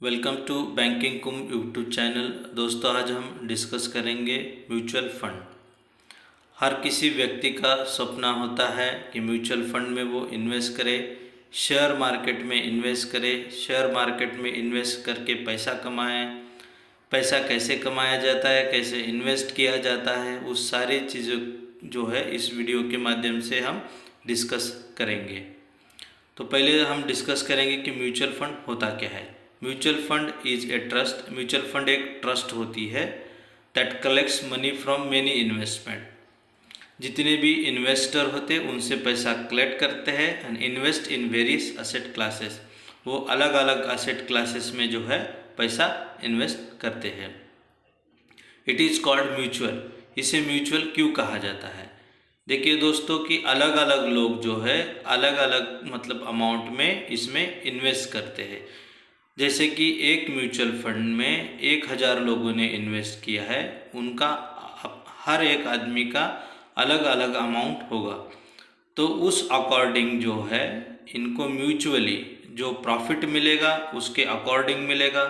Welcome to banking कुम YouTube channel. दोस्तों, आज हम डिस्कस करेंगे म्यूचुअल फंड। हर किसी व्यक्ति का सपना होता है कि म्यूचुअल फंड में वो इन्वेस्ट करे, शेयर मार्केट में इन्वेस्ट करे, शेयर मार्केट में इन्वेस्ट करके पैसा कमाए। पैसा कैसे कमाया जाता है, कैसे इन्वेस्ट किया जाता है, उस सारी चीज़ों जो है इस वीडियो के माध्यम से हम डिस्कस करेंगे। तो पहले हम डिस्कस करेंगे कि म्यूचुअल फंड होता क्या है। Mutual fund is a trust. Mutual fund एक ट्रस्ट होती है that collects money from many investment. जितने भी इन्वेस्टर होते हैं उनसे पैसा कलेक्ट करते हैं and invest in various asset classes. वो अलग अलग असेट क्लासेस में जो है पैसा इन्वेस्ट करते हैं। It is called mutual. इसे म्यूचुअल क्यों कहा जाता है? देखिए दोस्तों कि अलग अलग लोग जो है अलग अलग मतलब अमाउंट में इसमें इन्वेस्ट करते हैं। जैसे कि एक म्यूचुअल फंड में 1000 लोगों ने इन्वेस्ट किया है, उनका हर एक आदमी का अलग अलग अमाउंट होगा। तो उस अकॉर्डिंग जो है इनको म्यूचुअली जो प्रॉफिट मिलेगा उसके अकॉर्डिंग मिलेगा,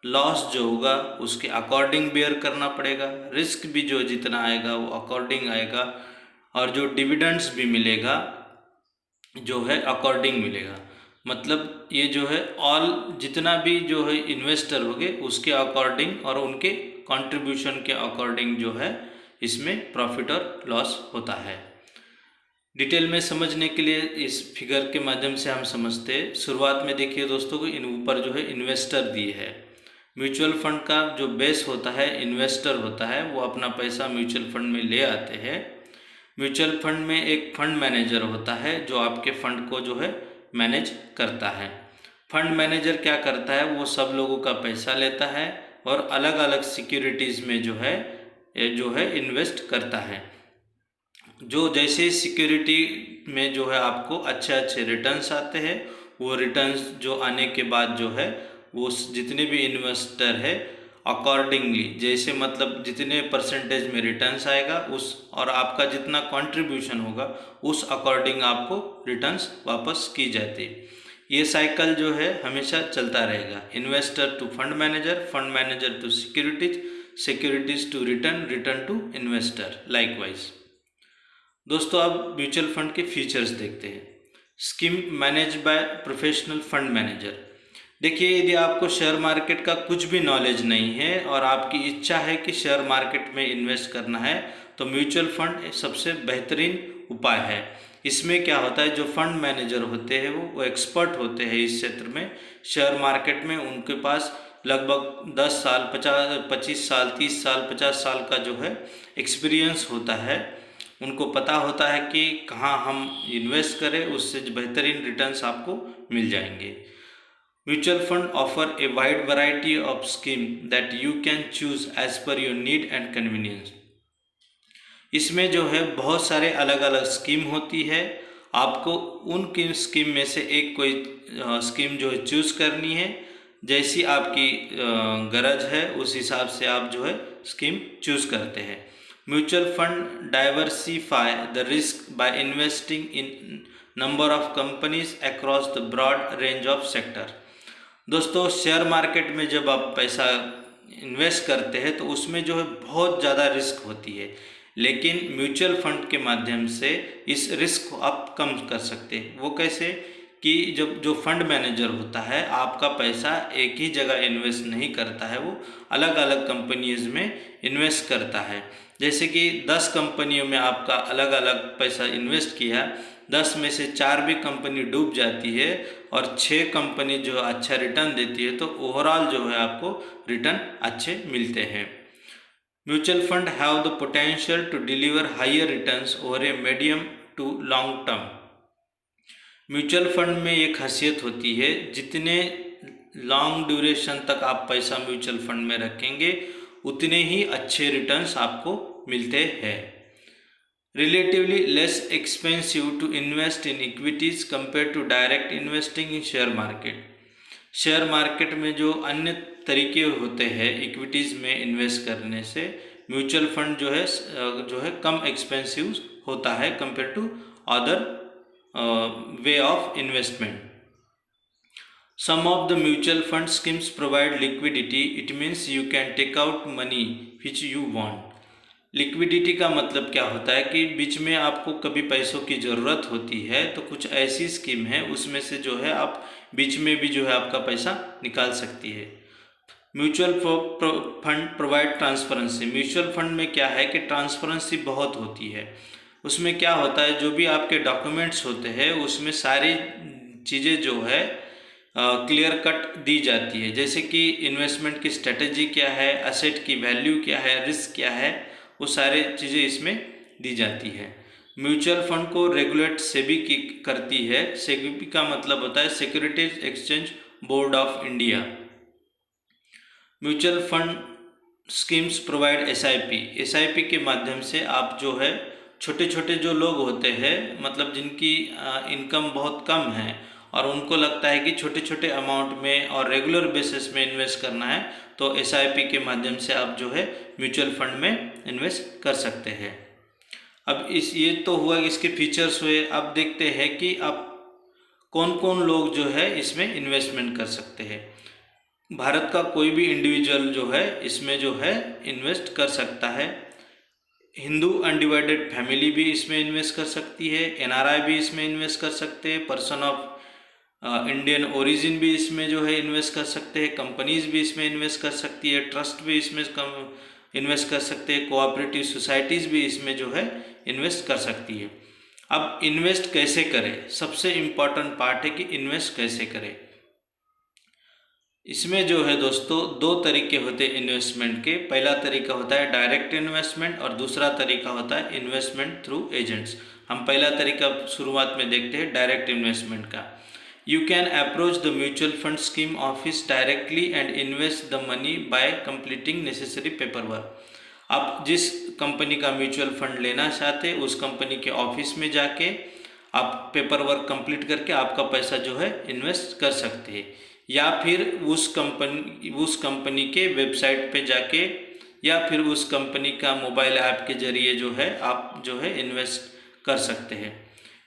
लॉस जो होगा उसके अकॉर्डिंग बेयर करना पड़ेगा, रिस्क भी जो जितना आएगा वो अकॉर्डिंग आएगा, और जो डिविडेंड्स भी मिलेगा जो है अकॉर्डिंग मिलेगा। मतलब ये जो है ऑल जितना भी जो है इन्वेस्टर होंगे उसके अकॉर्डिंग और उनके कंट्रीब्यूशन के अकॉर्डिंग जो है इसमें प्रॉफिट और लॉस होता है। डिटेल में समझने के लिए इस फिगर के माध्यम से हम समझते हैं। शुरुआत में देखिए दोस्तों को इन ऊपर जो है इन्वेस्टर दिए है। म्यूचुअल फंड का जो बेस होता है इन्वेस्टर होता है, वो अपना पैसा म्यूचुअल फंड में ले आते हैं। म्यूचुअल फंड में एक फंड मैनेजर होता है जो आपके फंड को जो है मैनेज करता है। फंड मैनेजर क्या करता है, वो सब लोगों का पैसा लेता है और अलग अलग सिक्योरिटीज़ में जो है इन्वेस्ट करता है। जो जैसे सिक्योरिटी में जो है आपको अच्छे अच्छे रिटर्न्स आते हैं, वो रिटर्न्स जो आने के बाद जो है वो जितने भी इन्वेस्टर है अकॉर्डिंगली जैसे मतलब जितने परसेंटेज में रिटर्न्स आएगा उस और आपका जितना कंट्रीब्यूशन होगा उस अकॉर्डिंग आपको रिटर्न्स वापस की जाती है। ये साइकिल जो है हमेशा चलता रहेगा। Investor to fund manager, fund manager to securities, securities to return, return to investor likewise. दोस्तों अब म्यूचुअल फंड के फीचर्स देखते हैं। Scheme manage by professional fund manager. देखिए यदि आपको शेयर मार्केट का कुछ भी नॉलेज नहीं है और आपकी इच्छा है कि शेयर मार्केट में इन्वेस्ट करना है तो म्यूचुअल फंड सबसे बेहतरीन उपाय है। इसमें क्या होता है, जो फंड मैनेजर होते हैं वो एक्सपर्ट होते हैं इस क्षेत्र में। शेयर मार्केट में उनके पास लगभग 10 साल 25 साल 30 साल 50 साल का जो है एक्सपीरियंस होता है। उनको पता होता है कि कहाँ हम इन्वेस्ट करें, उससे बेहतरीन रिटर्न्स आपको मिल जाएंगे। Mutual fund offer a wide variety of scheme that you can choose as per your need and convenience. इसमें जो है बहुत सारे अलग अलग स्कीम होती है। आपको उन स्कीम में से एक कोई स्कीम जो है चूज़ करनी है। जैसी आपकी गरज है उस हिसाब से आप जो है स्कीम चूज़ करते हैं। Mutual fund diversify the risk by investing in number of companies across the broad range of sector. दोस्तों शेयर मार्केट में जब आप पैसा इन्वेस्ट करते हैं तो उसमें जो है बहुत ज़्यादा रिस्क होती है, लेकिन म्यूचुअल फंड के माध्यम से इस रिस्क को आप कम कर सकते हैं। वो कैसे कि जब जो फंड मैनेजर होता है आपका पैसा एक ही जगह इन्वेस्ट नहीं करता है, वो अलग अलग कंपनीज में इन्वेस्ट करता है। जैसे कि 10 कंपनियों में आपका अलग अलग पैसा इन्वेस्ट किया, 10 में से 4 भी कंपनी डूब जाती है और 6 कंपनी जो अच्छा रिटर्न देती है, तो ओवरऑल जो है आपको रिटर्न अच्छे मिलते हैं। Mutual fund have the potential to deliver higher returns over a medium to long term. Mutual fund में एक खासियत होती है, जितने लॉन्ग ड्यूरेशन तक आप पैसा म्यूचुअल फंड में रखेंगे उतने ही अच्छे रिटर्न्स आपको मिलते हैं। Relatively less expensive to invest in equities compare to direct investing in share market. Share market में जो अन्य तरीके होते हैं इक्विटीज़ में इन्वेस्ट करने से, म्यूचुअल फंड जो है कम एक्सपेंसिव होता है compare to other way of investment. Some of the mutual fund schemes provide liquidity. It means you can take out money which you want. Liquidity का मतलब क्या होता है कि बीच में आपको कभी पैसों की ज़रूरत होती है तो कुछ ऐसी स्कीम है उसमें से जो है आप बीच में भी जो है आपका पैसा निकाल सकती है। Mutual fund provide transparency. Mutual fund में क्या है कि ट्रांसपेरेंसी बहुत होती है। उसमें क्या होता है, जो भी आपके डॉक्यूमेंट्स होते हैं उसमें सारी चीज़ें जो है क्लियर कट दी जाती है। जैसे कि इन्वेस्टमेंट की स्ट्रेटजी क्या है, असेट की वैल्यू क्या है, रिस्क क्या है, वो सारे चीज़ें इसमें दी जाती है। म्यूचुअल फंड को रेगुलेट सेबी की करती है। सेबी का मतलब होता है securities exchange board of India. Mutual fund schemes provide SIP. SIP के माध्यम से आप जो है छोटे छोटे जो लोग होते हैं, मतलब जिनकी इनकम बहुत कम है और उनको लगता है कि छोटे छोटे अमाउंट में और रेगुलर बेसिस में इन्वेस्ट करना है, तो एसआईपी के माध्यम से आप जो है म्यूचुअल फंड में इन्वेस्ट कर सकते हैं। अब ये तो हुआ इसके फीचर्स हुए। अब देखते हैं कि आप कौन कौन लोग जो है इसमें इन्वेस्टमेंट कर सकते हैं। भारत का कोई भी इंडिविजुअल जो है इसमें जो है इन्वेस्ट कर सकता है। हिंदू अनडिवाइडेड फैमिली भी इसमें इन्वेस्ट कर सकती है, एनआरआई भी इसमें इन्वेस्ट कर सकते हैं, पर्सन ऑफ इंडियन ओरिजिन भी इसमें जो है इन्वेस्ट कर सकते हैं, कंपनीज भी इसमें इन्वेस्ट कर सकती है, ट्रस्ट भी इसमें इन्वेस्ट कर सकते हैं, कोऑपरेटिव सोसाइटीज़ भी इसमें जो है इन्वेस्ट कर सकती है। अब इन्वेस्ट कैसे करें, सबसे इम्पॉर्टेंट पार्ट है कि इन्वेस्ट कैसे करें। इसमें जो है दोस्तों दो तरीके होते हैं इन्वेस्टमेंट के। पहला तरीका होता है डायरेक्ट इन्वेस्टमेंट और दूसरा तरीका होता है इन्वेस्टमेंट थ्रू एजेंट्स। हम पहला तरीका शुरुआत में देखते हैं डायरेक्ट इन्वेस्टमेंट का। You can approach the mutual fund scheme office directly and invest the money by completing necessary paper work. आप जिस कंपनी का म्यूचुअल फंड लेना चाहते हैं उस कंपनी के ऑफिस में जाके आप पेपर वर्क कंप्लीट करके आपका पैसा जो है इन्वेस्ट कर सकते हैं, या फिर उस कंपनी के वेबसाइट पे जाके, या फिर उस कंपनी का मोबाइल ऐप के जरिए जो है आप जो है इन्वेस्ट कर सकते हैं।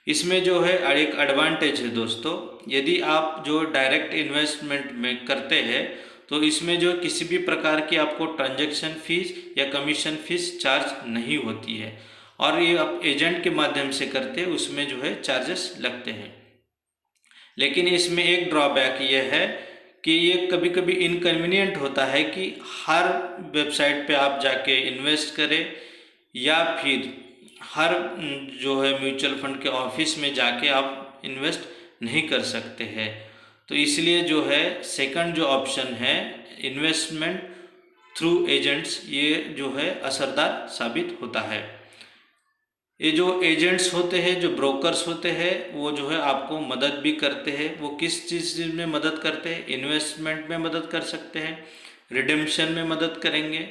इसमें जो है एक एडवांटेज है दोस्तों, यदि आप जो डायरेक्ट इन्वेस्टमेंट में करते हैं तो इसमें जो किसी भी प्रकार की आपको ट्रांजैक्शन फीस या कमीशन फीस चार्ज नहीं होती है, और ये आप एजेंट के माध्यम से करते हैं उसमें जो है चार्जेस लगते हैं। लेकिन इसमें एक ड्रॉबैक ये है कि ये कभी कभी इनकन्वीनियंट होता है कि हर वेबसाइट पे आप जाके इन्वेस्ट करें, या फिर हर जो है म्यूचुअल फंड के ऑफिस में जाके आप इन्वेस्ट नहीं कर सकते हैं। तो इसलिए जो है सेकंड जो ऑप्शन है इन्वेस्टमेंट थ्रू एजेंट्स, ये जो है असरदार साबित होता है। ये जो एजेंट्स होते हैं, जो ब्रोकर्स होते हैं, वो जो है आपको मदद भी करते हैं। वो किस चीज़ में मदद करते हैं, इन्वेस्टमेंट में मदद कर सकते हैं, रिडेम्पशन में मदद करेंगे,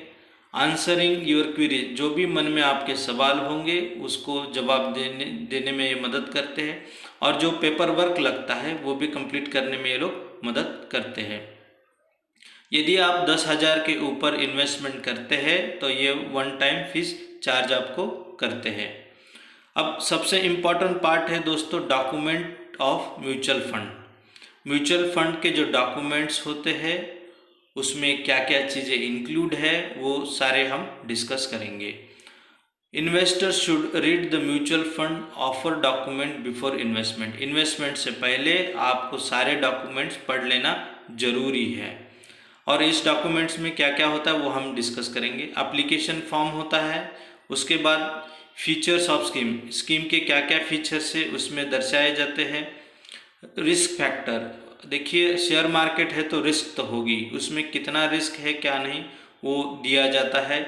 आंसरिंग योर क्वेरी, जो भी मन में आपके सवाल होंगे उसको जवाब देने में ये मदद करते हैं, और जो पेपर वर्क लगता है वो भी कंप्लीट करने में ये लोग मदद करते हैं। यदि आप 10,000 के ऊपर इन्वेस्टमेंट करते हैं तो ये वन टाइम फीस चार्ज आपको करते हैं। अब सबसे इम्पॉर्टेंट पार्ट है दोस्तों document of mutual fund. Mutual fund के जो डॉक्यूमेंट्स होते हैं उसमें क्या क्या चीज़ें इंक्लूड है वो सारे हम डिस्कस करेंगे। Investors should read the mutual fund offer document before investment. Investment से पहले आपको सारे डॉक्यूमेंट्स पढ़ लेना जरूरी है, और इस डॉक्यूमेंट्स में क्या क्या होता है वो हम डिस्कस करेंगे। एप्लीकेशन फॉर्म होता है, उसके बाद फीचर्स ऑफ स्कीम के क्या क्या फीचर्स है उसमें दर्शाए जाते हैं। रिस्क फैक्टर, देखिए शेयर मार्केट है तो रिस्क तो होगी, उसमें कितना रिस्क है क्या नहीं वो दिया जाता है।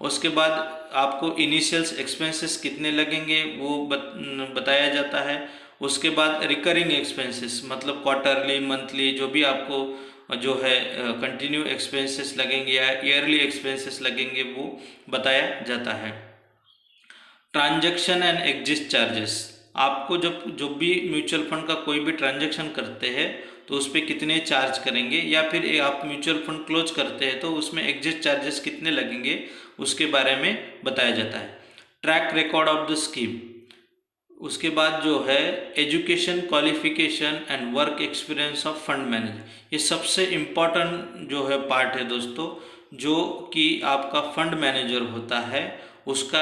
उसके बाद आपको इनिशियल्स एक्सपेंसेस कितने लगेंगे वो बताया जाता है। उसके बाद रिकरिंग एक्सपेंसेस, मतलब क्वार्टरली मंथली जो भी आपको जो है कंटिन्यू एक्सपेंसेस लगेंगे या ईयरली एक्सपेंसेस लगेंगे वो बताया जाता है। ट्रांजैक्शन एंड एग्जिट चार्जेस, आपको जो भी म्यूचुअल फंड का कोई भी ट्रांजैक्शन करते हैं तो उस पर कितने चार्ज करेंगे, या फिर आप म्यूचुअल फंड क्लोज करते हैं तो उसमें एग्जिट चार्जेस कितने लगेंगे उसके बारे में बताया जाता है। Track record of the scheme, उसके बाद जो है education, qualification and work experience of fund manager. ये सबसे इम्पॉर्टेंट जो है पार्ट है दोस्तों, जो कि आपका फंड मैनेजर होता है उसका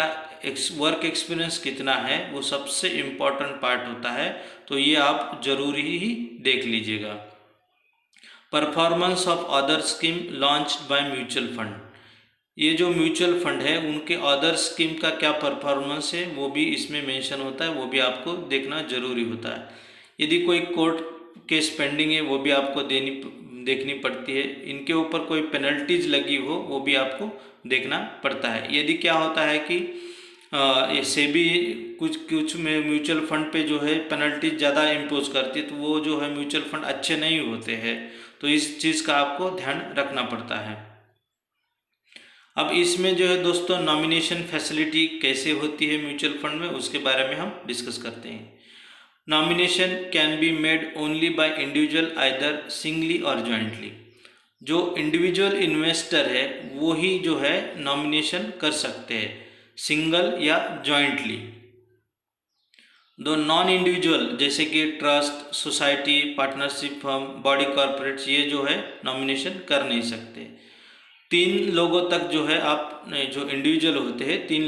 वर्क एक्सपीरियंस कितना है, वो सबसे इम्पॉर्टेंट पार्ट होता है। तो ये आप जरूरी ही देख लीजिएगा। Performance of other scheme launched by mutual fund. ये जो म्यूचुअल फंड है उनके अदर स्कीम का क्या परफॉर्मेंस है वो भी इसमें मेंशन होता है, वो भी आपको देखना जरूरी होता है। यदि कोई कोर्ट केस पेंडिंग है वो भी आपको देखनी पड़ती है। इनके ऊपर कोई पेनल्टीज लगी हो वो भी आपको देखना पड़ता है। यदि क्या होता है कि ये सेबी कुछ में म्यूचुअल फंड पे जो है पेनल्टीज ज़्यादा इम्पोज करती है, तो वो जो है म्यूचुअल फंड अच्छे नहीं होते हैं। तो इस चीज़ का आपको ध्यान रखना पड़ता है। अब इसमें जो है दोस्तों नॉमिनेशन फैसिलिटी कैसे होती है म्यूचुअल फंड में, उसके बारे में हम डिस्कस करते हैं। Nomination can be made only by individual either singly और जॉइंटली। जो इंडिविजुअल इन्वेस्टर है वो ही जो है नॉमिनेशन कर सकते हैं, सिंगल या जॉइंटली। दो नॉन इंडिविजुअल जैसे कि trust, society, partnership firm, body corporates, ये जो है नॉमिनेशन कर नहीं सकते। 3 लोगों तक जो है आप जो इंडिविजुअल होते हैं 3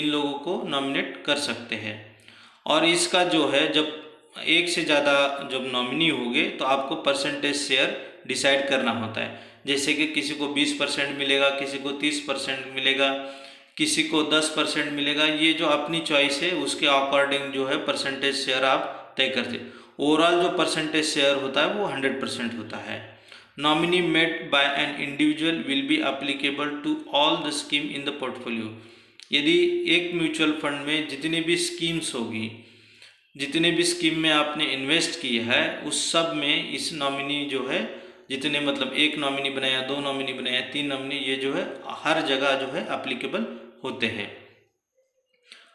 लोगों को नॉमिनेट कर सकते हैं। और इसका जो है जब एक से ज़्यादा जब नॉमिनी होंगे तो आपको परसेंटेज शेयर डिसाइड करना होता है। जैसे कि किसी को 20% मिलेगा, किसी को 30% मिलेगा, किसी को 10% मिलेगा। ये जो अपनी चॉइस है उसके अकॉर्डिंग जो है परसेंटेज शेयर आप तय करते। ओवरऑल जो परसेंटेज शेयर होता है वो 100% होता है। Nominee made by an individual will be applicable to all the scheme in the portfolio. यदि एक म्यूचुअल फंड में जितनी भी स्कीम्स होगी, जितने भी स्कीम में आपने इन्वेस्ट किया है उस सब में इस नॉमिनी जो है जितने मतलब एक नॉमिनी बनाया, 2 नॉमिनी बनाया, 3 नॉमिनी, ये जो है हर जगह जो है एप्लीकेबल होते हैं।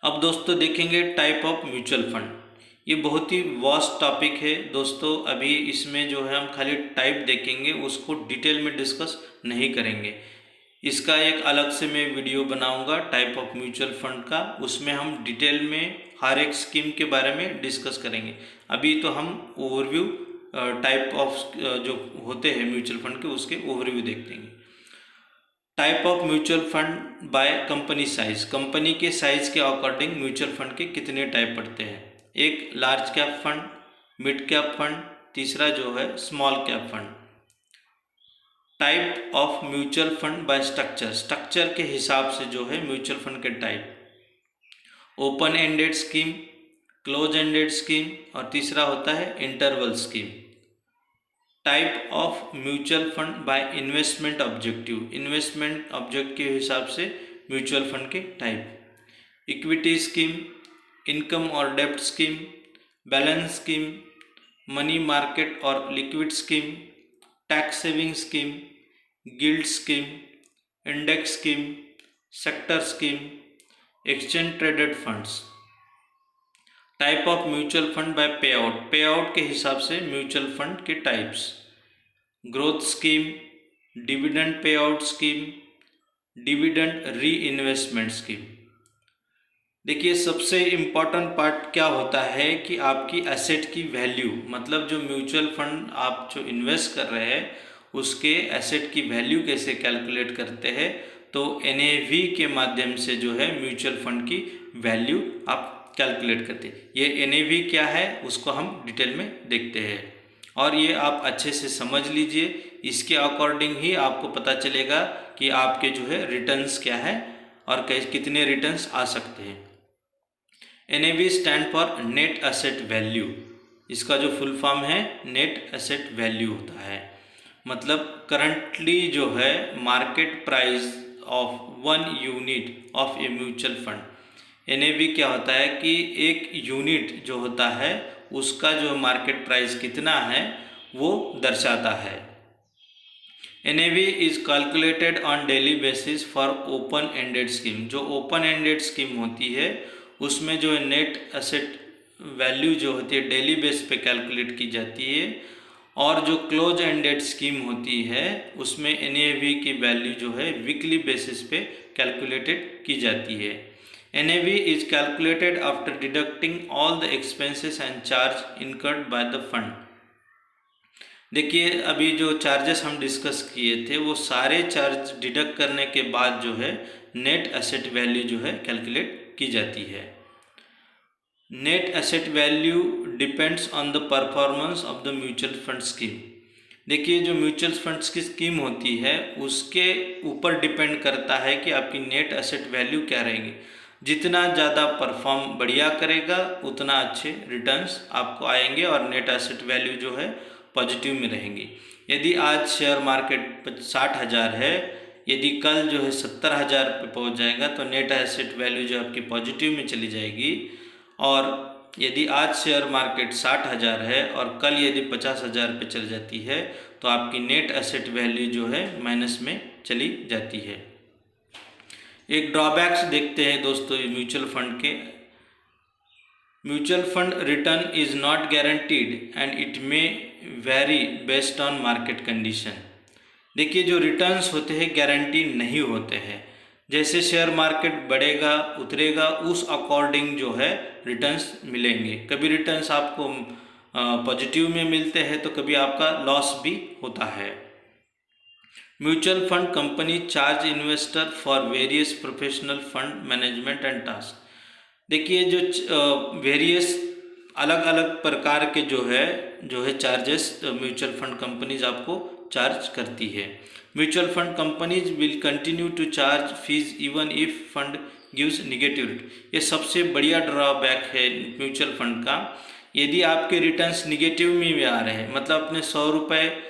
अब दोस्तों देखेंगे टाइप ऑफ म्यूचुअल फंड। ये बहुत ही वास्ट टॉपिक है दोस्तों। अभी इसमें जो है हम खाली टाइप देखेंगे, उसको डिटेल में डिस्कस नहीं करेंगे। इसका एक अलग से मैं वीडियो बनाऊंगा टाइप ऑफ म्यूचुअल फंड का, उसमें हम डिटेल में हर एक स्कीम के बारे में डिस्कस करेंगे। अभी तो हम ओवरव्यू टाइप ऑफ जो होते हैं म्यूचुअल फंड के उसके ओवरव्यू देखते हैं। Type of mutual fund by company size. Company के साइज के अकॉर्डिंग म्यूचुअल फंड के कितने टाइप पड़ते हैं। एक large cap fund, mid cap fund, तीसरा जो है small cap fund. Type of mutual fund by structure. Structure के हिसाब से जो है म्यूचुअल फंड के type, open ended scheme, close ended scheme, और तीसरा होता है interval scheme. Type of mutual fund by investment objective. Investment objective के हिसाब से म्यूचुअल फंड के टाइप, इक्विटी स्कीम, इनकम और डेब्ट scheme, balance scheme, money market और liquid scheme, tax saving scheme, gilt scheme, index scheme, sector scheme, exchange traded funds. Type of mutual fund by pay out. Pay out के हिसाब से mutual fund के types, growth scheme, dividend pay out scheme, dividend reinvestment scheme. देखिए सबसे important part क्या होता है कि आपकी एसेट की वैल्यू, मतलब जो म्यूचुअल फंड आप जो इन्वेस्ट कर रहे हैं उसके एसेट की वैल्यू कैसे कैलकुलेट करते हैं। तो NAV के माध्यम से जो है म्यूचुअल फंड की वैल्यू आप कैलकुलेट करते हैं। ये NAV क्या है उसको हम डिटेल में देखते हैं, और ये आप अच्छे से समझ लीजिए। इसके अकॉर्डिंग ही आपको पता चलेगा कि आपके जो है रिटर्न्स क्या है और कितने रिटर्न्स आ सकते हैं। NAV stand for net asset value. इसका जो फुल फॉर्म है नेट एसेट वैल्यू होता है। मतलब करंटली जो है market price of 1 unit of a mutual fund. NAV क्या होता है कि एक यूनिट जो होता है उसका जो मार्केट प्राइस कितना है वो दर्शाता है। NAV is calculated on daily basis for open ended scheme. जो ओपन एंडेड स्कीम होती है उसमें जो है नेट एसेट वैल्यू जो होती है डेली बेस पे कैलकुलेट की जाती है, और जो क्लोज एंडेड स्कीम होती है उसमें NAV की वैल्यू जो है वीकली बेसिस पे कैलकुलेटेड की जाती है। NAV is calculated after deducting all the expenses and charge incurred by the fund. देखिए अभी जो चार्जेस हम डिस्कस किए थे वो सारे चार्ज डिडक्ट करने के बाद जो है नेट एसेट वैल्यू जो है कैलकुलेट की जाती है। Net asset value depends on the performance of the mutual fund scheme. देखिए जो म्यूचुअल फंड्स की स्कीम होती है उसके ऊपर डिपेंड करता है कि आपकी नेट एसेट वैल्यू क्या रहेगी। जितना ज़्यादा परफॉर्म बढ़िया करेगा उतना अच्छे रिटर्न्स आपको आएंगे और नेट एसेट वैल्यू जो है पॉजिटिव में रहेंगी। यदि आज शेयर मार्केट 60,000 है, यदि कल जो है 70,000 पे पहुँच जाएगा तो नेट एसेट वैल्यू जो आपकी पॉजिटिव में चली जाएगी। और यदि आज शेयर मार्केट 60,000 है और कल यदि 50,000 पे चल जाती है तो आपकी नेट एसेट वैल्यू जो है माइनस में चली जाती है। एक ड्रॉबैक्स देखते हैं दोस्तों म्यूचुअल फंड के। Mutual fund return is not guaranteed and it may very based on market condition. देखिए जो रिटर्न्स होते हैं गारंटी नहीं होते हैं। जैसे शेयर मार्केट बढ़ेगा उतरेगा उस अकॉर्डिंग जो है रिटर्न्स मिलेंगे। कभी रिटर्न्स आपको पॉजिटिव में मिलते हैं तो कभी आपका लॉस भी होता है। Mutual fund company charge investor for various professional fund management and task. देखिए जो वेरियस अलग अलग प्रकार के जो है चार्जेस म्यूचुअल फंड कंपनीज आपको चार्ज करती है। Mutual fund companies will continue to charge fees even if fund gives negative return. ये सबसे बढ़िया ड्रॉबैक है म्यूचुअल फंड का। यदि आपके रिटर्न्स निगेटिव में भी आ रहे हैं, मतलब अपने 100 रुपये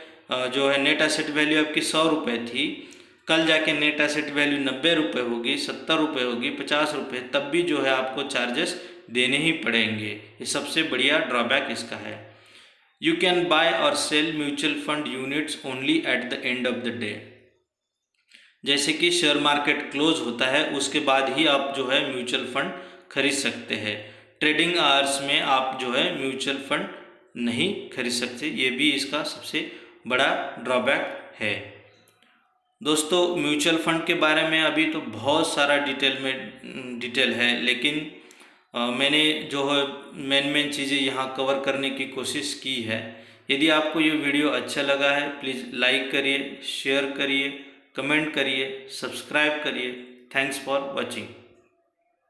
जो है नेट एसेट वैल्यू आपकी 100 रुपये थी, कल जाके नेट एसेट वैल्यू 90 रुपये होगी, 70 रुपये होगी, 50 रुपये, तब भी जो है आपको चार्जेस देने ही पड़ेंगे। ये सबसे बढ़िया ड्रॉबैक इसका है। यू कैन बाय और sell mutual fund units only at the end of the day. जैसे कि शेयर मार्केट क्लोज होता है उसके बाद ही आप जो है म्यूचुअल फंड खरीद सकते हैं। ट्रेडिंग आवर्स में आप जो है म्यूचुअल फंड नहीं खरीद सकते। ये भी इसका सबसे बड़ा ड्रॉबैक है। दोस्तों म्यूचुअल फंड के बारे में अभी तो बहुत सारा डिटेल है, लेकिन मैंने जो है मेन चीज़ें यहाँ कवर करने की कोशिश की है। यदि आपको ये वीडियो अच्छा लगा है प्लीज़ लाइक करिए, शेयर करिए, कमेंट करिए, सब्सक्राइब करिए। Thanks for watching.